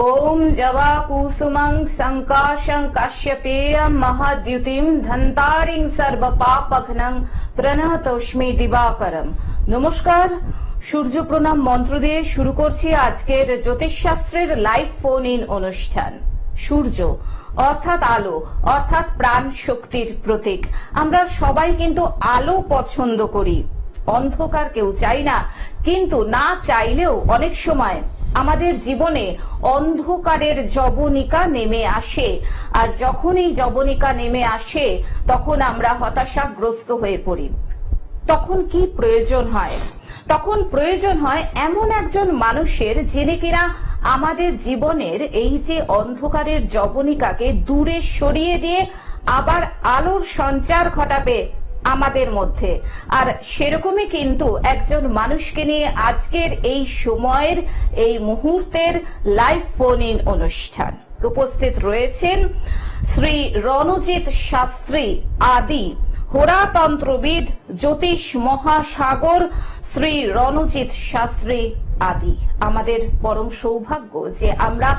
ओम जवा कुसुमं संकाशं काश्यपेयं महाद्युतिं धन्तारिं सर्वपापघ्नं प्रणतोष्मि दिवाकरम। नमस्कार, সূর্য প্রণাম মন্ত্র দিয়ে শুরু করছি আজকের জ্যোতিষশাস্ত্রের লাইভ ফোন ইন অনুষ্ঠান। সূর্য অর্থাৎ আলো, অর্থাৎ প্রাণ শক্তির প্রতীক। আমরা সবাই কিন্তু আলো পছন্দ করি, অন্ধকার কেউ চাই না, কিন্তু না চাইলেও অনেক সময় আমাদের জীবনে অন্ধকারের জবনিকা নেমে আসে। আর যখন এই জবনিকা নেমে আসে তখন আমরা হতাশাগ্রস্ত হয়ে পড়ি। তখন কি প্রয়োজন হয়? তখন প্রয়োজন হয় এমন একজন মানুষের, যিনি কিনা আমাদের জীবনের এই যে অন্ধকারের জবনিকাকে দূরে সরিয়ে দিয়ে আবার আলোর সঞ্চার ঘটাবে আমাদের মধ্যে। আর সেরকমই কিন্তু একজন মানুষকে নিয়ে আজকের এই সময়ের এই মুহূর্তের লাইভ ফোন ইন অনুষ্ঠান। উপস্থিত রয়েছেন শ্রী রণজিৎ শাস্ত্রী আদি, হোরাতন্ত্রবিদ, জ্যোতিষ মহাসাগর শ্রী রণজিৎ শাস্ত্রী আদি। আমাদের পরম সৌভাগ্য যে আমরা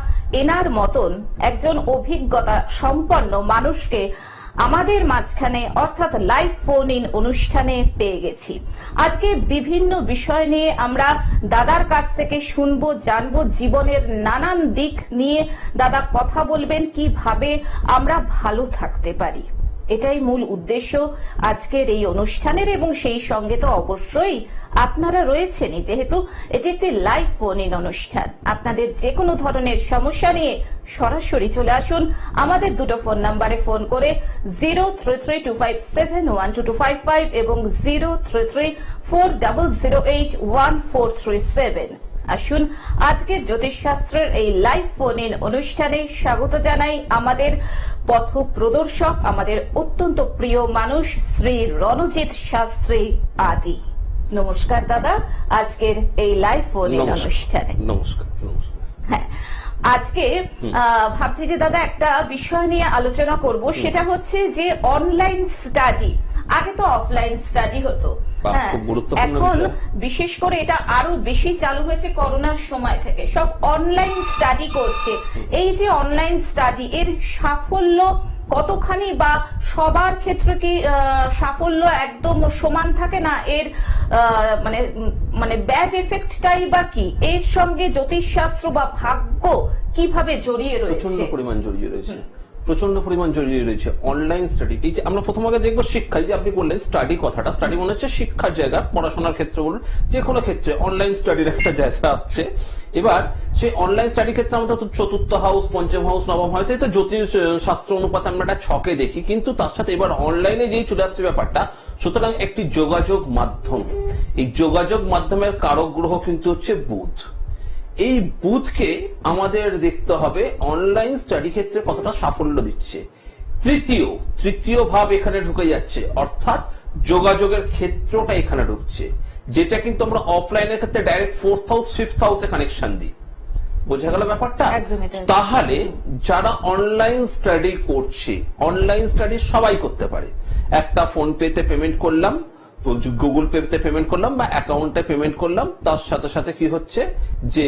এনার মতন একজন অভিজ্ঞতা সম্পন্ন মানুষকে আমাদের মাঝখানে অর্থাৎ লাইভ ফোন ইন অনুষ্ঠানে পেয়ে গেছি। আজকে বিভিন্ন বিষয় নিয়ে আমরা দাদার কাছ থেকে শুনবো, জানবো, জীবনের নানান দিক নিয়ে দাদা কথা বলবেন, কিভাবে আমরা ভালো থাকতে পারি। এটাই মূল উদ্দেশ্য আজকের এই অনুষ্ঠানের, এবং সেই সঙ্গে তো অবশ্যই আপনারা রয়েছেনই, যেহেতু এটি একটি লাইভ ফোন ইন অনুষ্ঠান। আপনাদের যে কোনো ধরনের সমস্যা নিয়ে সরাসরি চলে আসুন আমাদের দুটো ফোন নাম্বারে ফোন করে 033257122255 এবং 033400814337। আসুন আজকের জ্যোতিষশাস্ত্রের এই লাইভ ফোন ইন অনুষ্ঠানে স্বাগত জানাই আমাদের পথ প্রদর্শক, আমাদের অত্যন্ত প্রিয় মানুষ শ্রী রণজিৎ শাস্ত্রী আদি। নমস্কার দাদা, আজকের এই লাইভ ফোন ইন অনুষ্ঠানে। নমস্কার। হ্যাঁ, আজকে ভাবছি যে দাদা একটা বিষয় নিয়ে আলোচনা করব, সেটা হচ্ছে যে অনলাইন স্টাডি। আগে তো অফলাইন স্টাডি হতো, হ্যাঁ, এখন বিশেষ করে এটা আরো বেশি চালু হয়েছে করোনার সময় থেকে, সব অনলাইন স্টাডি করছে। এই যে অনলাইন স্টাডি, এর সাফল্য কতখানি, বা সবার ক্ষেত্রে কি সাফল্য একদম সমান থাকে না? এর মানে ব্যাড এফেক্টটাই বা কি? এর সঙ্গে জ্যোতিষশাস্ত্র বা ভাগ্য কিভাবে জড়িয়ে রয়েছে? প্রচন্ড পরিমাণ জড়িয়ে রয়েছে, প্রচন্ড পরিমাণ জড়িয়ে রয়েছে অনলাইন স্টাডি। এই যে আমরা প্রথম আগে দেখবো শিক্ষা, যে আপনি বললেন স্টাডি কথাটা, স্টাডি মনে হচ্ছে শিক্ষার জায়গা, পড়াশোনার ক্ষেত্রে বলুন, যে কোনো ক্ষেত্রে অনলাইন স্টাডির একটা জায়গা আসছে। এবার সেই অনলাইন স্টাডির ক্ষেত্রে আমরা তো চতুর্থ হাউস, পঞ্চম হাউস, নবম হাউস, এই তো জ্যোতিষ শাস্ত্র অনুপাতে আমরা একটা ছকে দেখি, কিন্তু তার সাথে এবার অনলাইনে যেই চলে আসছে ব্যাপারটা, সুতরাং একটি যোগাযোগ মাধ্যম। এই যোগাযোগ মাধ্যমের কারক গ্রহ কিন্তু হচ্ছে বুধ। এই বুধকে আমাদের দেখতে হবে অনলাইন স্টাডি ক্ষেত্রে কতটা সাফল্য দিচ্ছে। তৃতীয় ভাব এখানে ঢুকে যাচ্ছে, অর্থাৎ যোগাযোগের ক্ষেত্রটা এখানে ঢুকছে, যেটা কিন্তু আমরা অফলাইনের ক্ষেত্রে ডাইরেক্ট 4th হাউস 5th হাউসে কানেকশন দিই। বোঝা গেল ব্যাপারটা? তাহলে যারা অনলাইন স্টাডি করছে, অনলাইন স্টাডি সবাই করতে পারে। একটা ফোন পেতে পেমেন্ট করলাম, গুগল পেতে পেমেন্ট করলাম, বা অ্যাকাউন্টে পেমেন্ট করলাম, তার সাথে সাথে কি হচ্ছে যে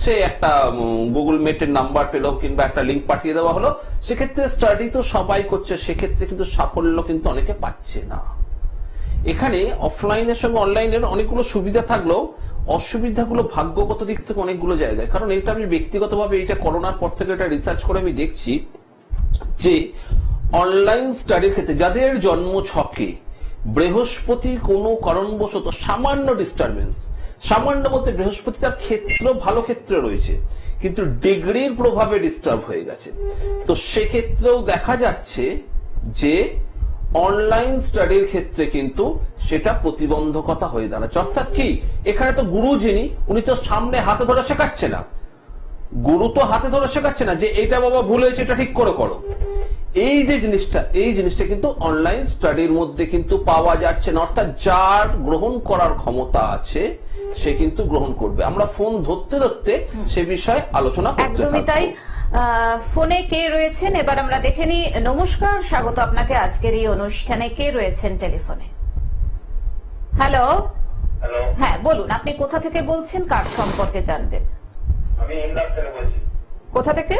সে একটা গুগল মিটের নাম্বার পেল, কিংবা একটা লিঙ্ক পাঠিয়ে দেওয়া হলো। সেক্ষেত্রে স্টাডি তো সবাই করছে, সেক্ষেত্রে কিন্তু সাফল্য কিন্তু অনেকে পাচ্ছে না। এখানে অফলাইনের সঙ্গে অনলাইনের অনেকগুলো সুবিধা থাকলেও অসুবিধাগুলো ভাগ্যগত দিক থেকে অনেকগুলো জায়গায়। কারণ এটা আমি ব্যক্তিগতভাবে এটা করোনার পর থেকে এটা রিসার্চ করে আমি দেখছি যে অনলাইন স্টাডির ক্ষেত্রে যাদের জন্ম ছকে বৃহস্পতি কোনো কারণবশত সামান্য ডিস্টারবেন্স, সামান্য বলতে বৃহস্পতি তার ক্ষেত্র ভালো ক্ষেত্রে রয়েছে, কিন্তু ডিগ্রির প্রভাবে ডিস্টার্ব হয়ে গেছে, তো সেক্ষেত্রেও দেখা যাচ্ছে যে অনলাইন স্টাডির ক্ষেত্রে কিন্তু সেটা প্রতিবন্ধকতা হয়ে দাঁড়াচ্ছে। অর্থাৎ কি, এখানে তো গুরু যিনি, উনি তো সামনে হাতে ধরে শেখাচ্ছে না, গুরু তো হাতে ধরে শেখাচ্ছে না যে এটা বাবা ভুল হয়েছে, এটা ঠিক করে করো। এই যে জিনিসটা, এই জিনিসটা কিন্তু অনলাইন স্টাডির মধ্যে কিন্তু পাওয়া যাচ্ছে না। অর্থাৎ যার গ্রহণ করার ক্ষমতা আছে সে কিন্তু গ্রহণ করবে। আমরা ফোন ধরতে ধরতে সে বিষয়ে আলোচনা করতে থাকবো। ফোনে কে রয়েছেন এবার আমরা দেখে নিই। নমস্কার, স্বাগত আপনাকে আজকের এই অনুষ্ঠানে। কে রয়েছেন টেলিফোনে? হ্যালো। হ্যাঁ বলুন, আপনি কোথা থেকে বলছেন, কার সম্পর্কে জানবেন? আমি ইন্দাস থেকে বলছি। কোথা থেকে?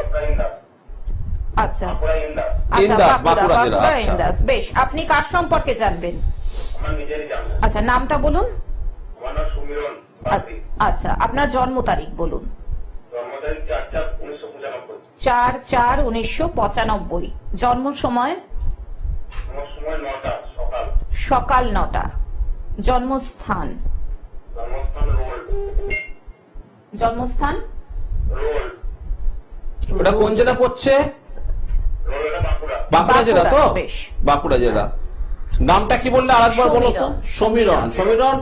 আচ্ছা ইন্দাস, বাঁকুড়া বাঁকুড়া জেলা, বাঁকুড়া আচ্ছা। ইন্দাস। বেশ, আপনি কার সম্পর্কে জানবেন? আচ্ছা, নামটা বলুন। আচ্ছা, আপনার জন্ম তারিখ বলুন। 4/4/1995। জন্ম সময়? সকাল 9টা। জন্মস্থান? জন্মস্থান ওটা কোন জেলা পড়ছে? বাঁকুড়া জেলা তো? বাঁকুড়া, বেশ। বাঁকুড়া জেলা। নামটা কি বললে আরেকবার বলো তো? সমীরণ। সমীরণ,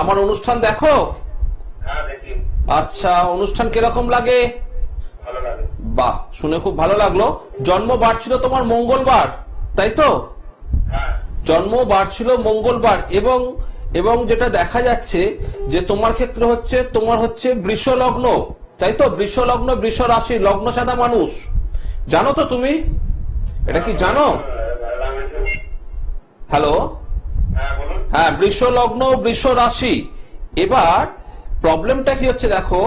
আমার অনুষ্ঠান দেখো? আচ্ছা, অনুষ্ঠান কিরকম লাগে? বাহ, শুনে খুব ভালো লাগলো। জন্মবার ছিল তোমার মঙ্গলবার, তাই তো? জন্মবার ছিল মঙ্গলবার, এবং এবং যেটা দেখা যাচ্ছে যে তোমার ক্ষেত্রে হচ্ছে তোমার হচ্ছে বৃষ লগ্ন, তাই তো? বৃষ লগ্ন, বৃষ রাশি, লগ্ন সাদা মানুষ। জানো তো তুমি এটা? কি জানো? হ্যালো, হ্যাঁ, বৃষ লগ্ন, বৃষ রাশি। এবার প্রবলেমটা কি হচ্ছে দেখো,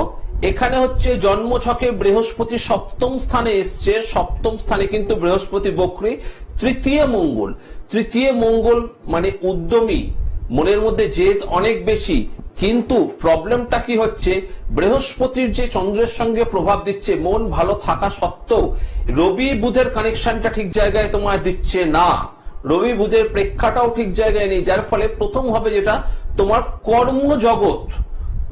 এখানে হচ্ছে জন্ম ছকে বৃহস্পতি সপ্তম স্থানে এসছে। সপ্তম স্থানে কিন্তু বৃহস্পতি বক্রী। তৃতীয় মঙ্গল, তৃতীয় মঙ্গল মানে উদ্যমী, মনের মধ্যে জেদ অনেক বেশি। কিন্তু প্রবলেমটা কি হচ্ছে, বৃহস্পতির যে চন্দ্রের সঙ্গে প্রভাব দিচ্ছে, মন ভালো থাকা সত্ত্বেও রবি বুধের কানেকশনটা ঠিক জায়গায় তোমায় দিচ্ছে না। রবি বুধের প্রেক্ষাটাও ঠিক জায়গায় নেই, যার ফলে প্রথম হবে যেটা তোমার কর্মজগৎ,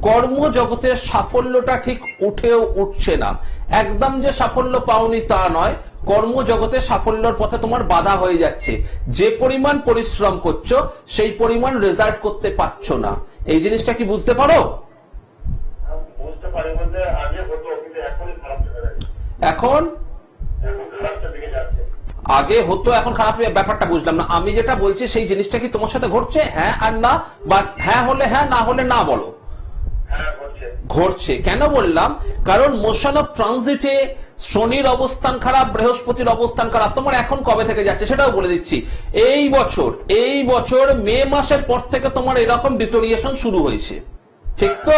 কর্মজগতের সাফল্যটা ঠিক উঠেও উঠছে না। একদম যে সাফল্য পাওনি তা নয়, কর্মজগতে সাফল্যের পথে তোমার বাধা হয়ে যাচ্ছে। যে পরিমাণ পরিশ্রম করছো সেই পরিমাণ রেজাল্ট করতে পারছো না। এই জিনিসটা কি বুঝতে পারো? এখন আগে হতো, এখন খারাপ, ব্যাপারটা বুঝলাম না। আমি যেটা বলছি সেই জিনিসটা কি তোমার সাথে ঘটছে? হ্যাঁ আর না, বা হ্যাঁ হলে হ্যাঁ, না হলে না বলো। ঘটছে। কেন বললাম? কারণ মোশন অফ ট্রানজিটে শনির অবস্থান খারাপ, বৃহস্পতির অবস্থান খারাপ। তোমার এখন কবে থেকে যাচ্ছে সেটাও বলে দিচ্ছি। এই বছর মে মাসের পর থেকে তোমার এরকম ডিটোরিয়েশন শুরু হয়েছে, ঠিক তো?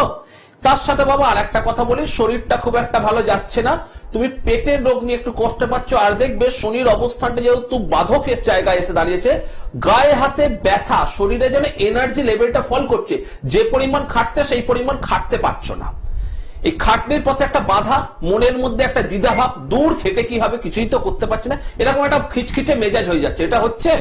তার সাথে বাবা আর একটা কথা বলি, শরীরটা খুব একটা ভালো যাচ্ছে না, তুমি পেটের রোগ নিয়ে একটু কষ্ট পাচ্ছ। আর দেখবে শনির অবস্থানটা যেহেতু বাধকের জায়গায় এসে দাঁড়িয়েছে, গায়ে হাতে ব্যথা, শরীরে যেন এনার্জি লেভেলটা ফল করছে। যে পরিমাণ খাটতে সেই পরিমাণ খাটতে পারছো না। এই খাটনির পথে একটা বাধা, মনের মধ্যে একটা দ্বিধাভাব, দূর খেটে কি হবে, কিছুই তো করতে পারছে না, এরকম একটা খিচখিচে মেজাজ হয়ে যাচ্ছে। এটা হচ্ছে,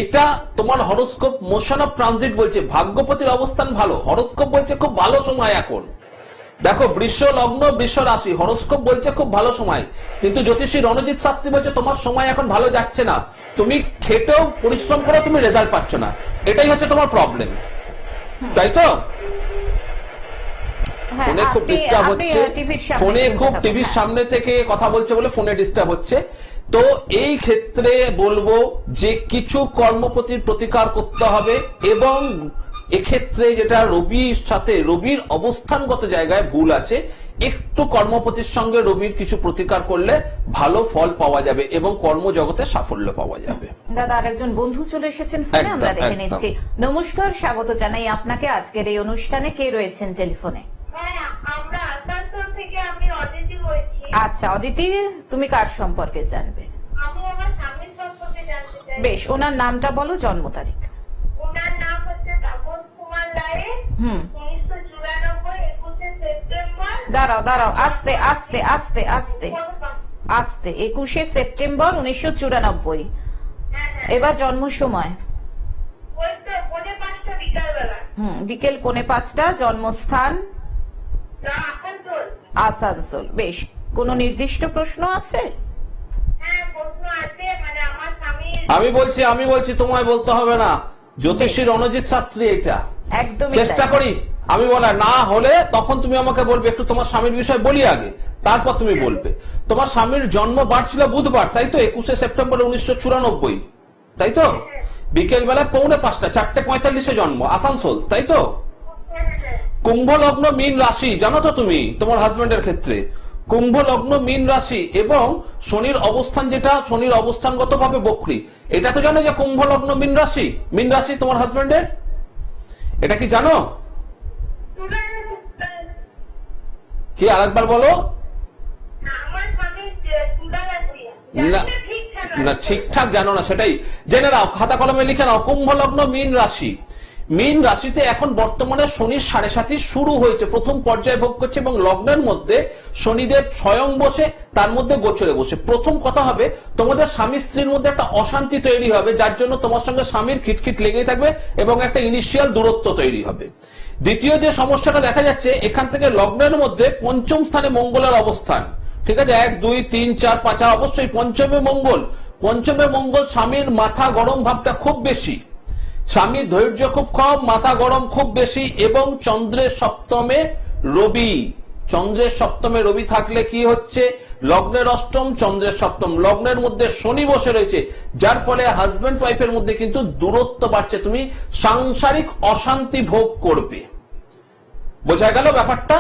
এটা তোমার হরোস্কোপ মোশন অফ ট্রানজিট বলছে। ভাগ্যপতির অবস্থান ভালো, হরোস্কোপ বলছে খুব ভালো সময় এখন। দেখো, বৃষ লগ্ন, বৃষ রাশি, হরোস্কোপ বলছে খুব ভালো সময়, কিন্তু জ্যোতিষী রণজিৎ শাস্ত্রী বলছে তোমার সময় এখন ভালো যাচ্ছে না। তুমি খেটেও পরিশ্রম করে তুমি রেজাল্ট পাচ্ছ না। এটাই হচ্ছে তোমার প্রবলেম, তাই তো? ফোনে খুব ডিস্টার্ব হচ্ছে, ফোনে খুব টিভির সামনে থেকে কথা বলছে বলে ফোনে ডিস্টার্ব হচ্ছে। তো এই ক্ষেত্রে বলবো যে কিছু কর্মপতির প্রতিকার করতে হবে, এবং এক্ষেত্রে যেটা রবির সাথে, রবির অবস্থানগত জায়গায় ভুল আছে, একটু কর্মপতির সঙ্গে রবির কিছু প্রতিকার করলে ভালো ফল পাওয়া যাবে এবং কর্মজগতে সাফল্য পাওয়া যাবে। দাদা, আরেকজন বন্ধু চলে এসেছেন ফোনে, আমরা দেখে নিচ্ছি। নমস্কার, স্বাগত জানাই আপনাকে আজকের এই অনুষ্ঠানে। কে রয়েছেন টেলিফোনে? আচ্ছা অদিতি, তুমি কার সম্পর্কে জানবে? বেশ, ওনার নামটা বলো, জন্ম তারিখ। ওনার নাম হচ্ছে তাপস কুমার রায়। 1994 21শে সেপ্টেম্বর। দাঁড়াও, আস্তে আস্তে আস্তে আস্তে আস্তে। 21শে সেপ্টেম্বর 1994। এবার জন্ম সময়? বিকেল 4:45। জন্মস্থান? আসানসোল। বেশ, কোনো নির্দিষ্ট প্রশ্ন আছে? আমি বলছি তোমায় বলতে হবে না, জ্যোতিষী রণজিৎ শাস্ত্রী এটা। একদম চেষ্টা করি আমি বলা, না হলে তখন তুমি আমাকে বলবে। একটু তোমার স্বামীর বিষয় বলি আগে, তারপর তুমি বলবে। তোমার স্বামীর জন্মবার ছিল বুধবার, তাই তো? 21শে সেপ্টেম্বর 1994, তাই তো? বিকেল বেলা 4:45, 4:45 জন্ম, আসানসোল, তাই তো? কুম্ভ লগ্ন, মীন রাশি, জানো তো তুমি তোমার হাজবেন্ডের ক্ষেত্রে? কুম্ভ লগ্ন, মীন রাশি, এবং শনির অবস্থান যেটা, শনির অবস্থানগত ভাবে বক্রী। এটা তো জানো যে কুম্ভ লগ্ন, মীন রাশি, মীন রাশি তোমার হাজবেন্ডের, এটা কি জানো? কি আরেকবার বলো। আমার স্বামী চুলারাশিয়া না না ঠিকঠাক জানো না, সেটাই জেনে নাও, খাতা কলমে লিখে নাও। কুম্ভ লগ্ন, মীন রাশি। মীন রাশিতে এখন বর্তমানে শনির 7.5 শুরু হয়েছে, প্রথম পর্যায়ে ভোগ করছে এবং লগ্নের মধ্যে শনিদেব স্বয়ং বসে, তার মধ্যে গোচরে বসে। প্রথম কথা হবে তোমাদের স্বামী স্ত্রীর মধ্যে একটা অশান্তি তৈরি হবে, যার জন্য তোমার সঙ্গে স্বামীর খিটখিট লেগেই থাকবে এবং একটা ইনিশিয়াল দূরত্ব তৈরি হবে। দ্বিতীয় যে সমস্যাটা দেখা যাচ্ছে, এখান থেকে লগ্নের মধ্যে পঞ্চম স্থানে মঙ্গলের অবস্থান, ঠিক আছে, 1 2 3 4 5, অবশ্যই পঞ্চমে মঙ্গল। স্বামীর মাথা গরম ভাবটা খুব বেশি, স্বামীর ধৈর্য খুব কম, মাথা গরম খুব বেশি। এবং চন্দ্রের সপ্তমে রবি থাকলে কি হচ্ছে, লগ্নের অষ্টম, চন্দ্রের সপ্তম, লগ্নের মধ্যে শনি বসে রয়েছে, যার ফলে হাজবেন্ড ওয়াইফের মধ্যে কিন্তু দূরত্ব বাড়ছে, তুমি সাংসারিক অশান্তি ভোগ করবে। বোঝা গেল ব্যাপারটা।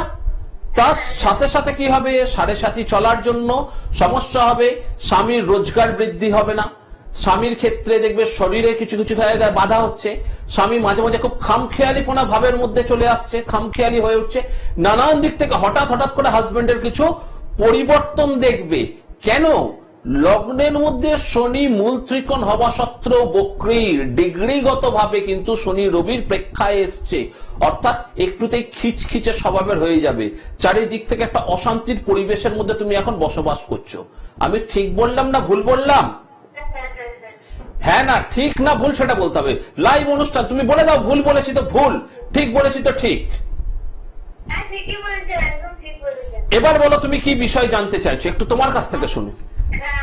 তার সাথে সাথে কি হবে, 7.5 চলার জন্য সমস্যা হবে, স্বামীর রোজগার বৃদ্ধি হবে না, স্বামীর ক্ষেত্রে দেখবে শরীরে কিছু কিছু জায়গায় বাধা হচ্ছে, স্বামী মাঝে মাঝে খুব খামখেয়ালিপনা ভাবের মধ্যে চলে আসছে, খামখেয়ালি হয়ে উঠছে, নানান দিক থেকে হঠাৎ করে হাজবেন্ডের কিছু পরিবর্তন দেখবে। কেন, লগ্নের মধ্যে শনি মূল ত্রিকোণ হওয়া সত্ত্বেও বক্রীর ডিগ্রিগত ভাবে কিন্তু শনি রবির প্রেক্ষায় এসছে, অর্থাৎ একটুতেই খিচখিচে স্বভাবের হয়ে যাবে, চারিদিক থেকে একটা অশান্তির পরিবেশের মধ্যে তুমি এখন বসবাস করছো। আমি ঠিক বললাম না ভুল বললাম? হ্যাঁ না ঠিক না ভুল সেটা বলতে হবে, লাইভ অনুষ্ঠান, তুমি বলে দাও ভুল বলেছি তো ভুল, ঠিক বলেছি তো ঠিক। এবার বলো তুমি কি বিষয় জানতে চাইছো, একটু তোমার কাছ থেকে শুনি।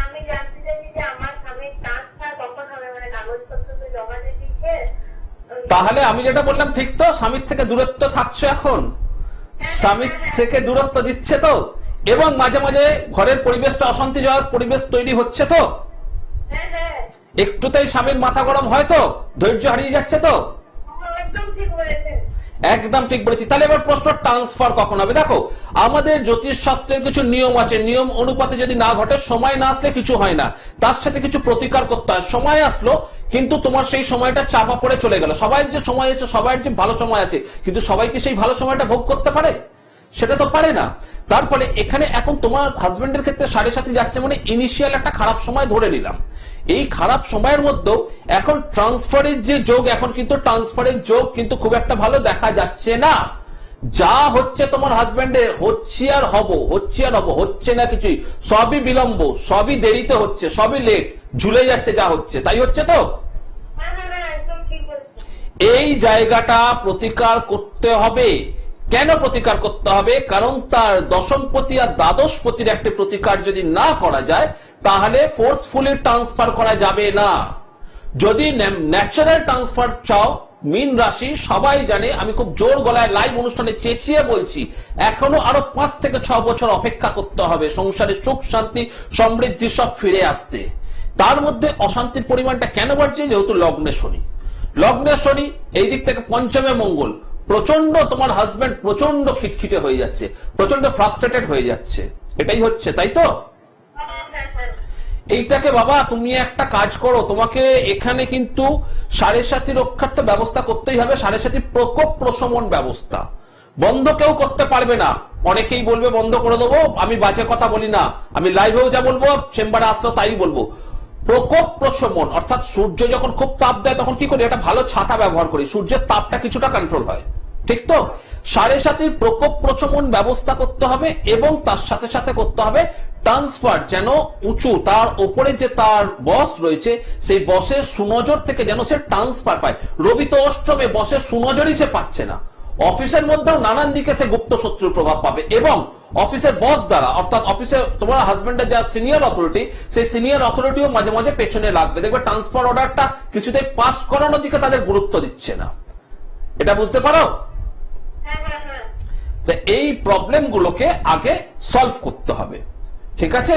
আমি জানতে চাইছি যে আমার স্বামীর ট্রান্সফার কখন হবে, মানে কাগজপত্র তো জমা দিয়েছে। তাহলে আমি যেটা বললাম ঠিক তো, স্বামীর থেকে দূরত্ব থাকছো এখন, স্বামীর থেকে দূরত্ব দিচ্ছে তো, এবং মাঝে মাঝে ঘরের পরিবেশটা অশান্তি যাওয়ার পরিবেশ তৈরি হচ্ছে তো, একটুতেই স্বামীর মাথা গরম হয় তো, ধৈর্য হারিয়ে যাচ্ছে তো। একদম ঠিক বলেছি। তাহলে এবার প্রশ্ন, ট্রান্সফার কখন হবে? দেখো আমাদের জ্যোতিষ শাস্ত্রের কিছু নিয়ম আছে, নিয়ম অনুপাতে যদি না ঘটে, সময় না আসলে কিছু হয় না, তার সাথে কিছু প্রতিকার করতে হয়। সময় আসলো কিন্তু তোমার সেই সময়টা চাপা পড়ে চলে গেল, সবাই যে সময় আছে, সবাই যে ভালো সময় আছে, কিন্তু সবাই কি সেই ভালো সময়টা ভোগ করতে পারে? সেটা তো পারে না। তার ফলে এখানে এখন তোমার হাজবেন্ডের ক্ষেত্রে 7.5 যাচ্ছে, মানে ইনিশিয়াল একটা খারাপ সময় ধরে নিলাম। এই খারাপ সময়ের মধ্যেও এখন ট্রান্সফারের যে যোগ, এখন কিন্তু ট্রান্সফারের যোগ কিন্তু খুব একটা ভালো দেখা যাচ্ছে না। যা হচ্ছে তোমার হাজবেন্ডের, হচ্ছে না কিছুই, সবই বিলম্ব, সবই দেরিতে হচ্ছে, সবই লেট, ঝুলে যাচ্ছে, যা হচ্ছে তাই হচ্ছে তো। এই জায়গাটা প্রতিকার করতে হবে। কেন প্রতিকার করতে হবে? কারণ তার দশমপতি আর দ্বাদশপতির একটা প্রতিকার যদি না করা যায়, তাহলে ফোর্সফুলি ট্রান্সফার করা যাবে না। যদি ন্যাচারাল ট্রান্সফার চাও, মীন রাশি সবাই জানে, আমি খুব জোর গলায় লাইভ অনুষ্ঠানে চেঁচিয়ে বলছি, এখনো আরো 5 থেকে 6 বছর অপেক্ষা করতে হবে সংসারে সুখ শান্তি সমৃদ্ধি সব ফিরে আসতে। তার মধ্যে অশান্তির পরিমাণটা কেন বাড়ছে? যেহেতু লগ্নে শনি, এই দিক থেকে পঞ্চমে মঙ্গল, প্রচন্ড তোমার হাজবেন্ড প্রচন্ড খিটখিটে হয়ে যাচ্ছে, প্রচন্ড ফ্রাস্ট্রেটেড হয়ে যাচ্ছে, এটাই হচ্ছে, তাই তো? এইটাকে বাবা তুমি একটা কাজ করো, তোমাকে এখানে কিন্তু 7.5 রক্ষার তো ব্যবস্থা করতেই হবে। 7.5 প্রকোপ প্রশমন ব্যবস্থা বন্ধ কেউ করতে পারবে না। অনেকেই বলবে বন্ধ করে দেবো, আমি বাজে কথা বলি না, আমি লাইভেও যা বলবো, চেম্বারে আসলো তাই বলবো। প্রকোপ প্রশমন অর্থাৎ সূর্য যখন খুব তাপ দেয় তখন কি করি, একটা ভালো ছাতা ব্যবহার করি, সূর্যের তাপটা কিছুটা কন্ট্রোল হয়, ঠিক তো? 7.5 প্রকোপ প্রশমন ব্যবস্থা করতে হবে এবং তার সাথে সাথে করতে হবে ট্রান্সফার, যেন উঁচু তার উপরে যে তার বস রয়েছে, সেই বসের সুনজর থেকে যেন সে ট্রান্সফার পায়। রবি তো অষ্টমে, বসের সুনজরই সে পাচ্ছে না, অফিসের মধ্যেও নানান দিকে সে গুপ্ত শত্রুর প্রভাব পাবে এবং অফিসের বস দ্বারা, অর্থাৎ অফিসে তোমার হাজবেন্ডের যা সিনিয়র অথরিটি, সেই সিনিয়র অথরিটিও মাঝে মাঝে পেছনে লাগবে, দেখবে ট্রান্সফার অর্ডারটা কিছুতেই পাস করানোর দিকে তাদের গুরুত্ব দিচ্ছে না। এটা বুঝতে পারো? এই প্রবলেম গুলোকে আগে সলভ করতে হবে, ঠিক আছে?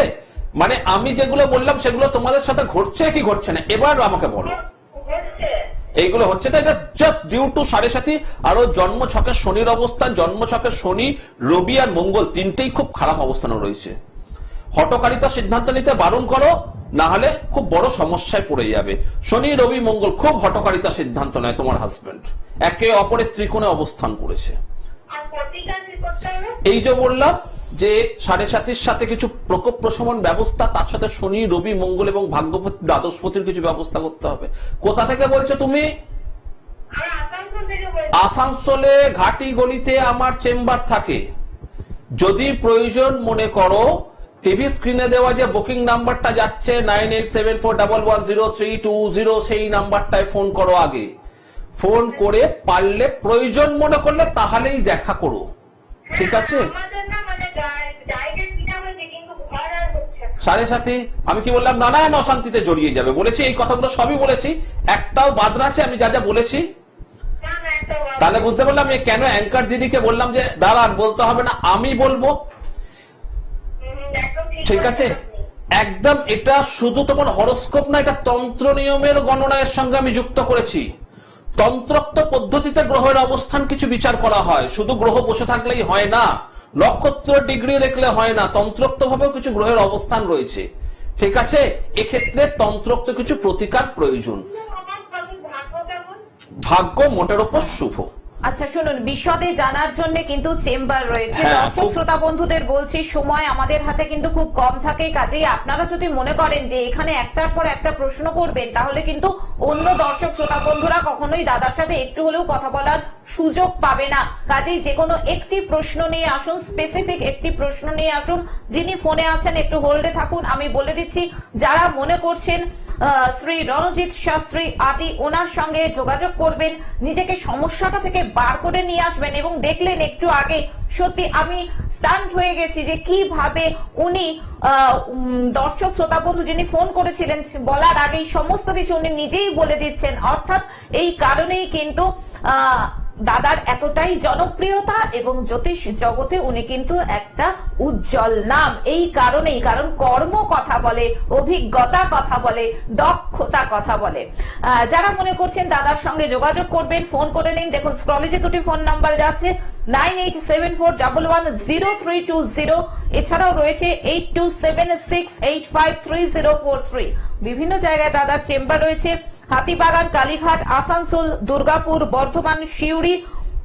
মানে আমি যেগুলো বললাম সেগুলো তোমাদের সাথে ঘটছে কি ঘটছে না, এবার আমাকে বলো। এইগুলো হচ্ছে তো, এটা জাস্ট ডিউ টু 7.5 আরো জন্ম ছকের শনির অবস্থান, জন্ম ছকের শনি, রবি আর মঙ্গল তিনটেই খুব খারাপ অবস্থানে রয়েছে। হঠকারিতা সিদ্ধান্ত নিতে বারণ করো, না হলে খুব বড় সমস্যায় পড়ে যাবে। শনি রবি মঙ্গল খুব হঠকারিতা সিদ্ধান্ত নেয় তোমার হাজবেন্ড, একে অপরের ত্রিকোণে অবস্থান করেছে। এই যে বললাম যে 7.5-এর সাথে কিছু প্রকোপ প্রশমন ব্যবস্থা, তার সাথে শনি, রবি, মঙ্গল এবং ভাগ্যপতি, দ্বাদশপতির কিছু ব্যবস্থা করতে হবে। কোথা থেকে বলছো তুমি? আমরা আসানসোল থেকে বলছি। আসানসোলে ঘাটি গলিতে আমার চেম্বার থাকে। যদি প্রয়োজন মনে করো, টিভি স্ক্রিনে দেওয়া যে বুকিং নাম্বারটা যাচ্ছে 9874110320, সেই নাম্বারটায় ফোন করো। আগে ফোন করে পারলে প্রয়োজন মনে করলে তাহলেই দেখা করো, ঠিক আছে? আমাদের না মানে জায়গা কিনা হয়েছে কিন্তু ঘর আর হচ্ছে না। 7.5 আমি কি বললাম? নানান অশান্তিতে জড়িয়ে যাবে বলেছি, এই কথাগুলো সবই বলেছি, একটাও বাদ আছে আমি যা যা বলেছি। না না একটা তাহলে বুঝতে পারলাম আমি কেন অ্যাঙ্কার দিদিকে বললাম যে দাঁড়ান, বলতে হবে না, আমি বলবো, একদম ঠিক আছে? একদম এটা শুধু তোমার হরোস্কোপ না, এটা তন্ত্র নিয়মের গণনার সঙ্গে আমি যুক্ত করেছি। তন্ত্রোক্ত পদ্ধতিতে গ্রহের অবস্থান কিছু বিচার করা হয়, শুধু গ্রহ বসে থাকলেই হয় না, নক্ষত্র ডিগ্রি দেখলে হয় না, তন্ত্রোক্ত ভাবেও কিছু গ্রহের অবস্থান রয়েছে, ঠিক আছে? এক্ষেত্রে তন্ত্রোক্ত কিছু প্রতিকার প্রয়োজন। আমার ভাগ্য কেমন? ভাগ্য মোটের উপর শুভ। আচ্ছা শুনুন, বিশদে জানার জন্য কিন্তু চেম্বার রয়েছে। হ্যাঁ, দর্শক শ্রোতা বন্ধুদের বলছি, সময় আমাদের হাতে কিন্তু খুব কম থাকে, কাজেই আপনারা যদি মনে করেন যে এখানে একটার পর একটা প্রশ্ন করবেন, তাহলে কিন্তু অন্য দর্শক শ্রোতা বন্ধুরা কখনোই দাদার সাথে একটু হলেও কথা বলার সুযোগ পাবে না। কাজেই যে কোনো একটি প্রশ্ন নিয়ে আসুন, স্পেসিফিক একটি প্রশ্ন নিয়ে আসুন। যিনি ফোনে আছেন একটু হোল্ডে থাকুন, আমি বলে দিচ্ছি, যারা মনে করছেন শ্রী রণজিৎ শাস্ত্রী আদি, ওনার সঙ্গে যোগাযোগ করবেন, নিজেকে সমস্যাটা থেকে বার করে নিয়ে আসবেন। এবং দেখলেন একটু আগে, সত্যি আমি স্টান্ট হয়ে গেছি যে কিভাবে উনি দর্শক শ্রোতা বন্ধু যিনি ফোন করেছিলেন বলার আগেই সমস্ত কিছু উনি নিজেই বলে দিচ্ছেন। অর্থাৎ এই কারণেই কিন্তু দাদার এতটাই জনপ্রিয়তা এবং জ্যোতিষ জগতে উনি কিন্তু একটা উজ্জ্বল নাম এই কারণেই, কারণ কর্ম কথা বলে, অভিজ্ঞতা কথা বলে, দক্ষতা কথা বলে। যারা মনে করছেন দাদার সঙ্গে যোগাযোগ করবেন, ফোন করে নিন। দেখুন স্ক্রলে যে দুটি ফোন নাম্বার যাচ্ছে 9874110320, এছাড়াও রয়েছে 8276853043। বিভিন্ন জায়গায় দাদার চেম্বার রয়েছে, হাতিবাগান, কালীঘাট, আসানসোল, দুর্গাপুর, বর্ধমান, সিউড়ি,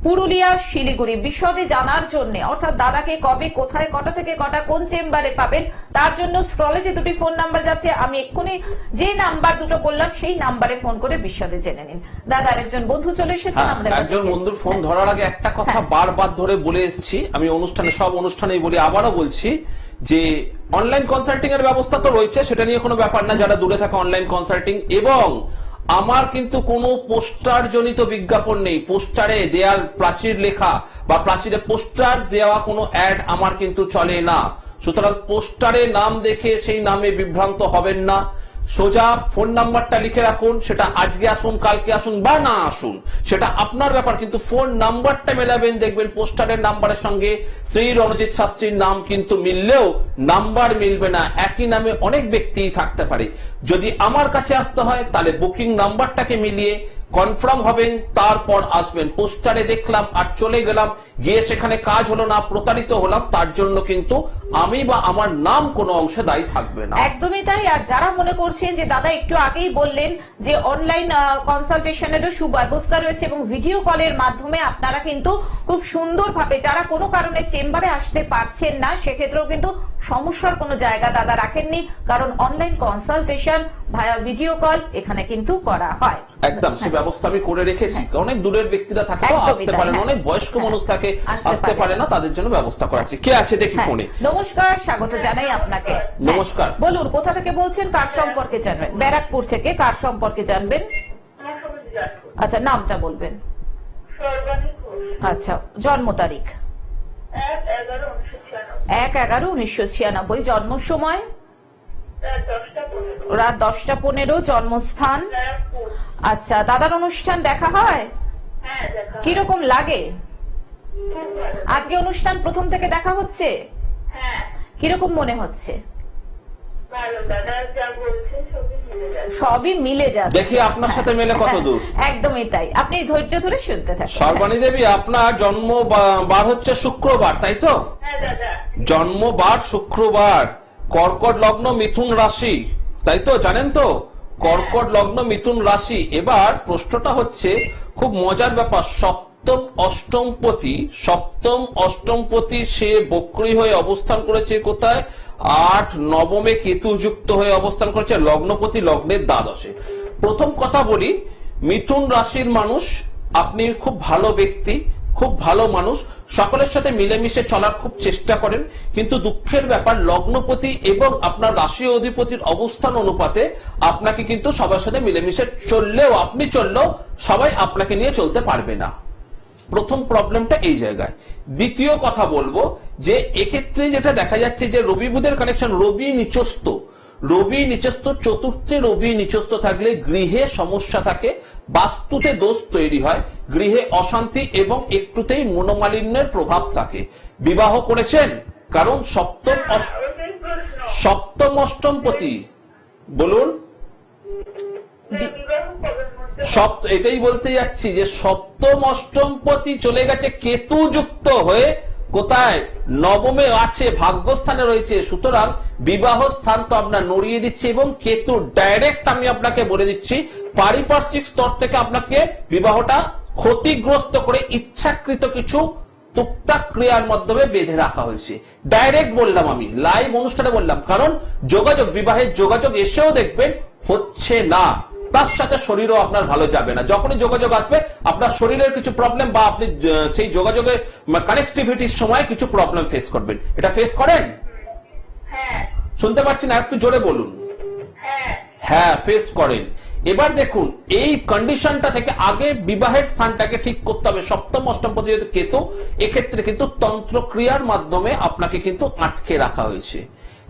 পুরুলিয়া, শিলিগুড়ি। বিশদে জানার জন্য, অর্থাৎ দাদাকে কবে, কোথায়, কটা থেকে কটা, কোন চেম্বারে পাবেন, তার জন্য স্ক্রলে যে দুটি ফোন নাম্বার যাচ্ছে, আমি এক্ষুনি যে নাম্বার দুটো বললাম সেই নাম্বারে ফোন করে বিশদে জেনে নিন। দাদার একজন বন্ধু চলে এসেছেন আমাদের কাছে। একজন বন্ধুর ফোন ধরার আগে একটা কথা বারবার ধরে বলে এসেছি, আমি অনুষ্ঠানে, সব অনুষ্ঠানেই বলি, আবারও বলছি যে অনলাইন কনসাল্টিং এর ব্যবস্থা তো রয়েছে, সেটা নিয়ে কোনো ব্যাপার না, যারা দূরে থাকে অনলাইন কনসাল্টিং। এবং আমার কিন্তু কোনো পোস্টার জনিত বিজ্ঞাপন নেই, পোস্টারে দেয়াল প্রাচীর লেখা বা প্রাচীরে পোস্টার দেওয়া কোনো অ্যাড আমার কিন্তু চলে না। সুতরাং পোস্টারে নাম দেখে সেই নামে বিভ্রান্ত হবেন না। সোজা ফোন নাম্বারটা লিখে রাখুন, সেটা আজকে আসুন, কালকে আসুন বা না আসুন, সেটা আপনার ব্যাপার, কিন্তু ফোন নাম্বারটা মেলাবেন। দেখবেন পোস্টারের নাম্বারের সঙ্গে শ্রী রণজিৎ শাস্ত্রীর নাম কিন্তু মিললেও নাম্বার মিলবে না, একই নামে অনেক ব্যক্তিই থাকতে পারে। যদি আমার কাছে আসতে হয় তাহলে বুকিং নাম্বারটাকে মিলিয়ে কনফার্ম হবেন, তারপর আসবেন। পোস্টারে দেখলাম আর চলে গেলাম, গিয়ে সেখানে কাজ হলো না, প্রতারিত হলাম, তার জন্য কিন্তু আমি বা আমার নাম কোনো অংশে দায়ী থাকবে না। একদমই তাই। আর যারা মনে করছেন যে দাদা একটু আগেই বললেন যে অনলাইন কনসালটেশনেরও সুব্যবস্থা রয়েছে এবং ভিডিও কলের মাধ্যমে আপনারা কিন্তু খুব সুন্দরভাবে, যারা কোনো কারণে চেম্বারে আসতে পারছেন না, সেক্ষেত্রেও কিন্তু সমস্যার কোনো জায়গা দাদা রাখেননি, কারণ অনলাইন কনসালটেশন ভায়া ভিডিও কল এখানে কিন্তু করা হয়। একদম সে ব্যবস্থা আমি করে রেখেছি। অনেক দূরের ব্যক্তিরা থাকে তো আসতে পারে না, অনেক বয়স্ক মানুষ থাকে আসতে পারে না, তাদের জন্য ব্যবস্থা করা আছে। কে আছে দেখি ফোনে? নমস্কার, স্বাগত জানাই আপনাকে। নমস্কার, বলুন কোথা থেকে বলছেন, কার সম্পর্কে জানবেন? ব্যারাকপুর থেকে। কার সম্পর্কে জানবেন? আচ্ছা নামটা বলবেন। আচ্ছা জন্ম তারিখ? 1/11/1996। জন্ম সময়? রাত 10টা 15। জন্মস্থান? আচ্ছা দাদার অনুষ্ঠান দেখা হয়? কিরকম লাগে? আজকে অনুষ্ঠান প্রথম থেকে দেখা হচ্ছে, কিরকম মনে হচ্ছে? সবই মিলে যাচ্ছে। দেখি আপনার সাথে মেলে কত দূর। একদমই তাই, আপনি ধৈর্য ধরে শুনতে থাকুন। সর্বাণী দেবী, আপনার জন্ম বার হচ্ছে শুক্রবার, তাই তো? জন্মবার শুক্রবার, কর্কট লগ্ন, মিথুন রাশি, তাই তো? জানেন তো কর্কট লগ্ন, মিথুন রাশি। এবার প্রশ্নটা হচ্ছে খুব মজার ব্যাপার, সপ্তম অষ্টমপতি সে বক্রী হয়ে অবস্থান করেছে কোথায়? 8 নবমে কেতু যুক্ত হয়ে অবস্থান করেছে লগ্নপতি, লগ্নের দ্বাদশে। প্রথম কথা বলি, মিথুন রাশির মানুষ, আপনি খুব ভালো ব্যক্তি, খুব ভালো মানুষ, সকলের সাথে মিলেমিশে চলার খুব চেষ্টা করেন, কিন্তু দুঃখের ব্যাপার লগ্নপতি এবং আপনার রাশি অধিপতির অবস্থান অনুপাতে আপনাকে কিন্তু সবার সাথে মিলেমিশে আপনি চললেও সবাই আপনাকে নিয়ে চলতে পারবে না। প্রথম প্রবলেমটা এই জায়গায়। দ্বিতীয় কথা বলবো যে এক্ষেত্রে যেটা দেখা যাচ্ছে যে রবি বুধের কানেকশন, রবি নিচস্থ, চতুর্থে রবি নিচস্থ থাকলে গৃহে সমস্যা থাকে, বাস্তুতে দোষ তৈরি হয়, গৃহে অশান্তি এবং একটুতেই মনোমালিন্যের প্রভাব থাকে। বিবাহ করেছেন? কারণ সপ্তম অষ্টমপতি, বলুন। এটাই বলতে যাচ্ছি যে সপ্তম অষ্টমপতি চলে গেছে কেতু যুক্ত হয়ে কোথায়? নবমে আছে, ভাগ্যস্থানে রয়েছে। সুতরাং বিবাহ স্থান তো আপনার নড়িয়ে দিচ্ছে, এবং কেতু ডাইরেক্ট আমি আপনাকে বলে দিচ্ছি পারিপার্শ্বিক স্তর থেকে আপনাকে বিবাহটা ক্ষতিগ্রস্ত করে ইচ্ছাকৃত কিছু টুকটাক ক্রিয়ার মাধ্যমে বেঁধে রাখা হয়েছে। ডাইরেক্ট বললাম, আমি লাইভ অনুষ্ঠানে বললাম, কারণ যোগাযোগ, বিবাহের যোগাযোগ এসেও দেখবেন হচ্ছে না, তার সাথে শরীরও আপনার ভালো যাবে না। যখনই যোগাযোগ আসবে আপনার শরীরের কিছু প্রবলেম বা আপনি সেই যোগাযোগের কানেক্টিভিটির সময় কিছু প্রবলেম ফেস করবেন। এটা ফেস করেন? শুনতে পাচ্ছি না, একটু জোরে বলুন। হ্যাঁ, ফেস করেন। এবার দেখুন, এই কন্ডিশনটা থেকে আগে বিবাহের স্থানটাকে ঠিক করতে হবে। সপ্তম অষ্টমপতি যেহেতু কেতু, এক্ষেত্রে কিন্তু তন্ত্রক্রিয়ার মাধ্যমে আপনাকে কিন্তু আটকে রাখা হয়েছে।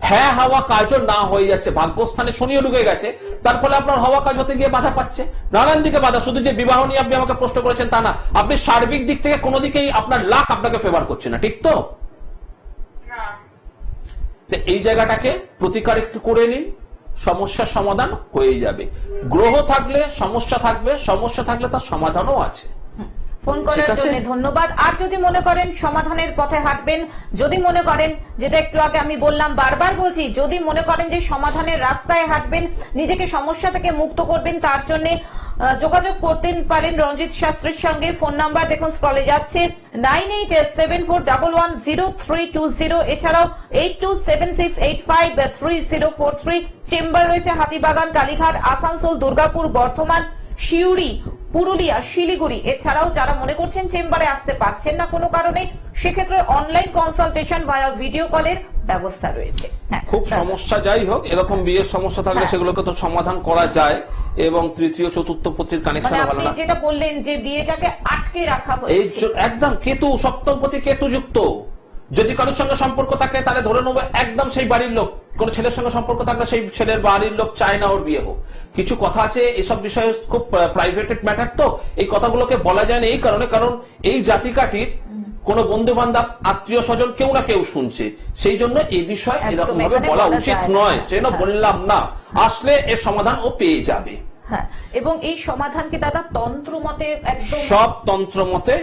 হ্যাঁ, হওয়া কাজও না হয়ে যাচ্ছে, ভাগ্যস্থানে শনিও ঢুকে গেছে, তার ফলে আপনার হওয়া কাজ হতে গিয়ে বাধা পাচ্ছে, নানান দিকে বাধা। শুধু যে বিবাহ নিয়ে আপনি আমাকে প্রশ্ন করেছেন তা না, আপনি সার্বিক দিক থেকে কোনো দিকেই আপনার লাক আপনাকে ফেভার করছে না, ঠিক তো? এই জায়গাটাকে প্রতিকার একটু করে নিন, সমস্যার সমাধান হয়ে যাবে। গ্রহ থাকলে সমস্যা থাকবে, সমস্যা থাকলে তার সমাধানও আছে। ফোন করার জন্য ধন্যবাদ। আর যদি মনে করেন সমাধানের পথে হাঁটবেন, যদি মনে করেন, যেটা একটু আগে আমি বললাম, বারবার বলছি, যদি মনে করেন যে সমাধানের রাস্তায় হাঁটবেন, নিজেকে সমস্যা থেকে মুক্ত করবেন, তার জন্য যোগাযোগ করতে পারেন রঞ্জিত শাস্ত্রীর সঙ্গে। ফোন নাম্বার দেখুন স্ক্রলে যাচ্ছে 9874110320, এছাড়াও 8276853043। চেম্বার রয়েছে হাতিবাগান, কালীঘাট, আসানসোল, দুর্গাপুর, বর্ধমান, সিউড়ি, পুরুলিয়া, শিলিগুড়ি। এছাড়াও যারা মনে করছেন চেম্বারে আসতে পারছেন না কোনো কারণে, সেক্ষেত্রে অনলাইন কনসালটেশন ভায়া ভিডিও কলের ব্যবস্থা রয়েছে। খুব সমস্যা যাই হোক, এরকম বিয়ের সমস্যা থাকলে সেগুলোকে তো সমাধান করা যায়, এবং তৃতীয় চতুর্থ পতির কানেকশন ভালো না। যেটা বললেন যে বিয়েটাকে আটকে রাখা হয়েছে, একদম কেতু, সপ্তমপতি কেতু যুক্ত। যদি কারোর সঙ্গে সম্পর্ক থাকে তাহলে ধরে নেবো একদম সেই বাড়ির লোক, কোন ছেলের সঙ্গে সম্পর্ক থাকলে সেই ছেলের বাড়ির লোক চায় না ওর বিয়ে হোক। কিছু কথা আছে, এসব বিষয়ে খুব প্রাইভেটেড ম্যাটার, তো এই কথাগুলোকে বলা যায় না এই কারণে, কারণ এই জাতিকাটির কোন বন্ধু বান্ধব, আত্মীয় স্বজন কেউ না কেউ শুনছে, সেই জন্য এই বিষয় এরকম ভাবে বলা উচিত নয়, সেজন্য বললাম না। আসলে এর সমাধান ও পেয়ে যাবে। হ্যাঁ, এবং এই সমাধান কি দাদা তন্ত্র মতে? একদম সব তন্ত্র মতে,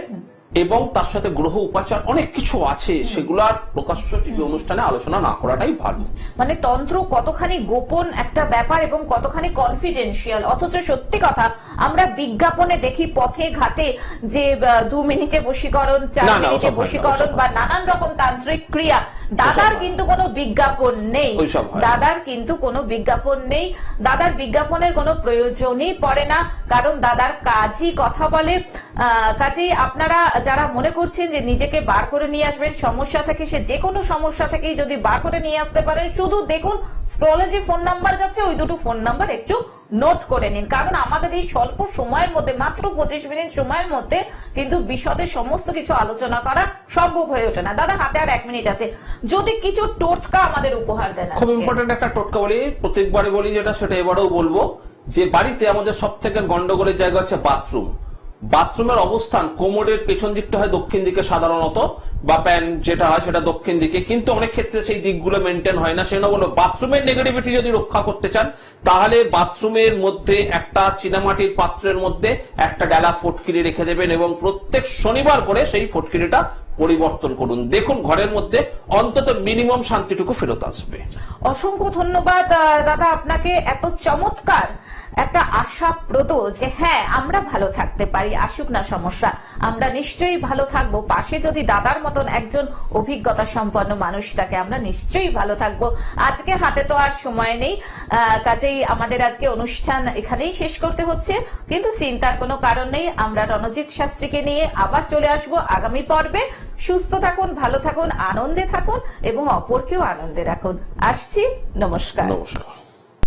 এবং তার সাথে গ্রহ উপাচার অনেক কিছু আছে, সেগুলার প্রকাশ্য টিভি অনুষ্ঠানে আলোচনা না করাটাই ভালো। মানে তন্ত্র কতখানি গোপন একটা ব্যাপার এবং কতখানি কনফিডেন্সিয়াল, অথচ সত্যি কথা আমরা বিজ্ঞাপনে দেখি পথে ঘাটে যে 2 মিনিটে বশীকরণ, 4 মিনিটে বশীকরণ বা নানান রকম তান্ত্রিক ক্রিয়া। দাদার কিন্তু কোনো বিজ্ঞাপন নেই, দাদার কিন্তু কোনো বিজ্ঞাপন নেই, দাদার বিজ্ঞাপনের কোনো প্রয়োজনই পড়ে না, কারণ দাদার কাজই কথা বলে। কাজেই আপনারা যারা মনে করছেন যে নিজেকে বার করে নিয়ে আসবেন সমস্যা থেকে, সে যে কোনো সমস্যা থেকেই যদি বার করে নিয়ে আসতে পারেন, শুধু দেখুন স্ক্রলে যে ফোন নাম্বার যাচ্ছে ওই দুটো ফোন নাম্বার একটু নোট করে নিন, কারণ আমাদের এই স্বল্প সময়ের মধ্যে, মাত্র 25 মিনিট সময়ের মধ্যে কিন্তু বিশদে সমস্ত কিছু আলোচনা করা সম্ভব হয়ে ওঠে না। দাদা হাতে আর 1 মিনিট আছে, যদি কিছু টোটকা আমাদের উপহার দেন। খুব ইম্পর্টেন্ট একটা টোটকা বলি, প্রত্যেকবারে বলি যেটা, সেটা এবারেও বলবো, যে বাড়িতে আমাদের সব থেকে গন্ডগোলের জায়গা হচ্ছে বাথরুম। বাথরুমের অবস্থান কোমরের পেছন দিকটা হয় দক্ষিণ দিকে সাধারণত, বা প্যান যেটা হয় সেটা দক্ষিণ দিকে, কিন্তু অনেক ক্ষেত্রে সেই দিকগুলো মেনটেন হয় না। সেজন্য বলো, বাথরুমের নেগেটিভিটি যদি রক্ষা করতে চান, তাহলে বাথরুমের মধ্যে একটা চীনামাটির পাত্রের মধ্যে একটা ডালা ফটকিরি রেখে দেবেন, এবং প্রত্যেক শনিবার করে সেই ফটকিরিটা পরিবর্তন করুন। দেখুন ঘরের মধ্যে অন্তত মিনিমাম শান্তিটুকু ফেরত আসবে। অসংখ্য ধন্যবাদ দাদা আপনাকে, এত চমৎকার একটা আশাপ্রদ যে হ্যাঁ আমরা ভালো থাকতে পারি, আসুক না সমস্যা, আমরা নিশ্চয়ই ভালো থাকবো। পাশে যদি দাদার মতন একজন অভিজ্ঞতা সম্পন্ন মানুষ থাকে আমরা নিশ্চয়ই ভালো থাকবো। আজকে হাতে তো আর সময় নেই, কাজেই আমাদের আজকে অনুষ্ঠান এখানেই শেষ করতে হচ্ছে, কিন্তু চিন্তার কোনো কারণ নেই। আমরা রণজিৎ শাস্ত্রীকে নিয়ে আবার চলে আসবো আগামী পর্বে। সুস্থ থাকুন, ভালো থাকুন, আনন্দে থাকুন এবং অপরকেও আনন্দে রাখুন। আসছি, নমস্কার। নমস্কার।